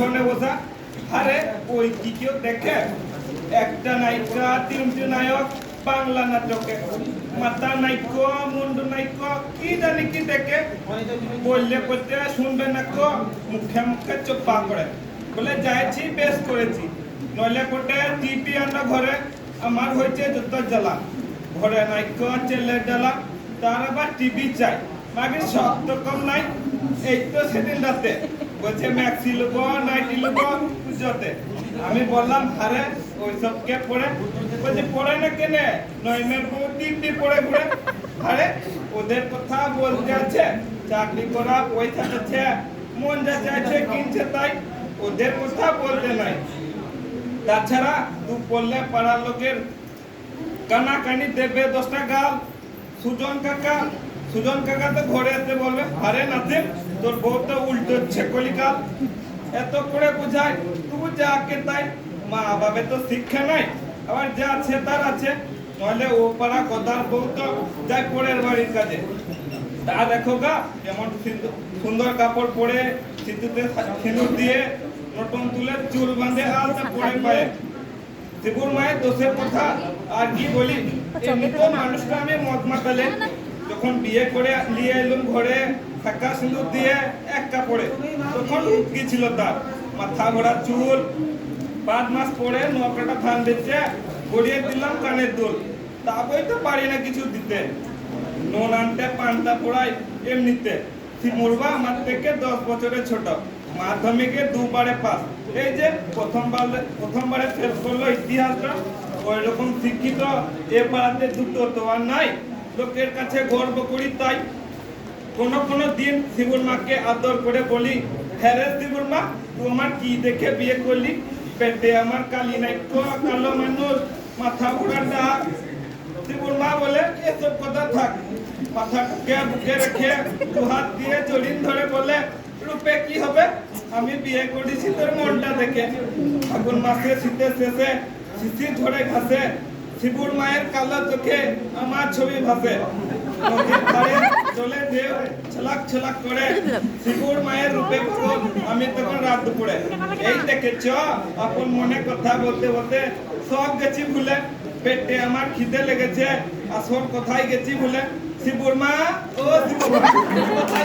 আসনে বসা। আরে ওই কি কেউ দেখে একটা নায়িকা তিনটি নায়ক বাংলা নাটকে মাথা নায়ক মুন্ডু নায়ক কি জানি কি দেখে বললে বলতে শুনবে না কো মুখে মুখে চোপা করে বলে যাইছি বেশ করেছি নইলে কোটে টিপি আনা ঘরে আমার হয়েছে যত জ্বালা ঘরে নায়ক ছেলে জ্বালা তার আবার টিভি চাই মাগের শক্ত কম নাই এই তো সেদিন রাতে বলছে ম্যাক্সি লোক নাইটি লোক পুজোতে আমি বললাম আরে ওইসব কে পড়ে বলছে পড়ে না কেনে নয়নের বউ টিপি পড়ে ঘুরে আরে ওদের কথা বলতে আছে চাকরি করা পয়সা আছে মন যা চাইছে কিনছে তাই ওদের কথা বলতে নাই তাছাড়া তুই বললে পাড়ার লোকের কানাকানি দেবে 10টা গাল সুজন কাকা তো ঘরে এসে বলবে আরে নাতিম তোর বউ তো উল্টোচ্ছে কলিকাল এত করে বুঝায় তুই যাকে তাই মা বাবা তো শিক্ষা নাই আবার যা আছে তার আছে নইলে ও পাড়া গদার বউ তো যাই পরের বাড়ির কাজে তা দেখো গা কেমন সুন্দর কাপড় পরে সিঁদুরে সিঁদুর দিয়ে নতুন তুলে চুল বাঁধে আর পরে পায়ে শিবুর মায়ের দোষের কথা আর কি বলি এমনি তো মানুষটা আমি মদ মাতালে যখন বিয়ে করে নিয়ে এলুম ঘরে ফাঁকা সিঁদুর দিয়ে এক কাপড়ে তখন কি ছিল তার মাথা ভরা চুল 5 মাস পরে নৌকাটা ধান দিচ্ছে গড়িয়ে দিলাম কানের দুল তা বই তো পারি না কিছু দিতে নুন আনতে পান্তা পোড়াই এমনিতে শিমুরবা আমার থেকে 10 বছরের ছোট মাধ্যমিকে 2 বারে পাস এই যে প্রথমবারে ফেল করলো ইতিহাসটা ওই রকম শিক্ষিত এ পাড়াতে দুটো তো আর নাই লোকের কাছে গর্ব করি তাই কোন দিন শিবুর মাকে আদর করে বলি হ্যাঁ রে শিবুর মা তুই আমার কি দেখে বিয়ে করলি পেটে আমার কালি নাই কালো মানুষ মাথা ঘোরার ডাক শিবুর মা বলে এসব কথা থাক মাথাকে বুকে রেখে দু হাত দিয়ে জড়িয়ে ধরে বলে রূপে কি হবে আমি বিয়ে করেছি তোর মনটা দেখে ফাগুন মাসে শীতের শেষে শিশির ধরে ঘাসে শিবুর মায়ের কালো চোখে আমার ছবি ভাসে নদীর ধারে চলে ঢেউ ছলাক করে শিবুর মায়ের রূপে পাগল আমি তখন রাত দুপুরে এই দেখেছ আপন মনে কথা বলতে বলতে সব গেছি ভুলে পেটে আমার খিদে লেগেছে আসল কোথায় গেছি ভুলে শিবুর মা ও শিবুর মা